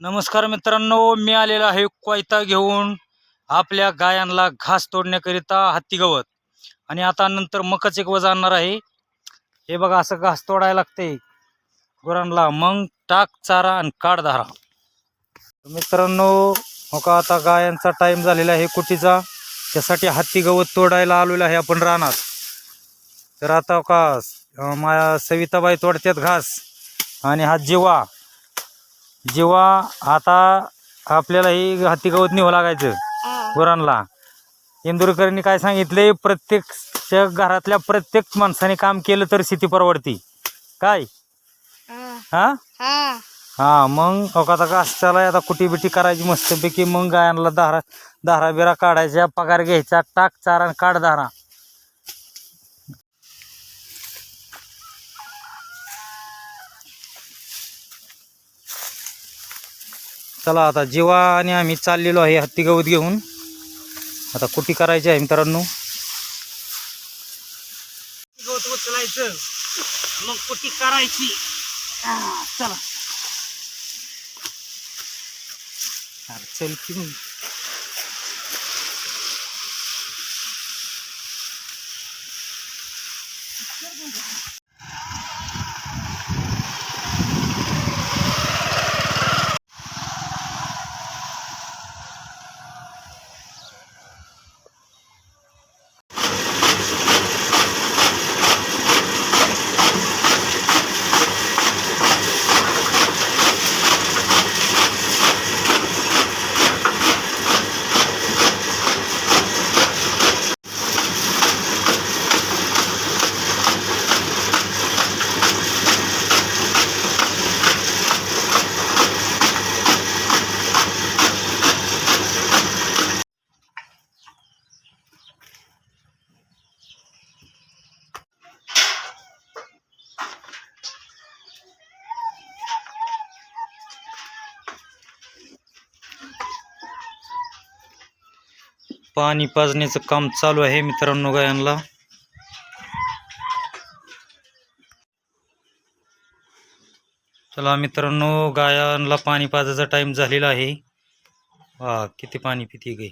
नमस्कार मित्रांनो, मी आलेलो आहे कोयता घेऊन आपल्या गायांना घास तोडण्याकरिता हत्ती गवत. आणि आता नंतर मकच एक वजा आणणार आहे. हे बघा, असं घास तोडायला लागते गुरांना, मग टाक चारा आणि काढ धारा. मित्रांनो, हो का, आता गायांचा टाइम झालेला आहे कुटीचा, त्यासाठी हत्ती गवत तोडायला आलेलो आहे आपण रानात. तर आता का माझ्या सविताबाई तोडतात घास आणि हा जीवा आता आपल्याला ही हत्ती गवत निघू लागायचं गुरांना. इंदुरकरांनी काय सांगितले, प्रत्येक घरातल्या प्रत्येक माणसाने काम केलं तर शेती परवडती काय. हा हा मग आता घास चालाय, आता कुटी बिटी करायची मस्तपैकी, मग गायांना धारा बिरा काढायच्या, पगार घ्यायचा, टाक चारा काढ धारा. चला, आता जीवा आणि आम्ही चाललेलो आहे हत्ती गवत घेऊन. आता कुटी करायची आहे मित्रांनो. गवत उचलायचं, मग कुटी करायची. चला चल की. पाणी पाजण्याचं काम चालू आहे मित्रांनो गायांना. चला मित्रांनो, गायांना पाणी पाजायचा टाइम झालेला आहे. किती पाणी पिती गाई.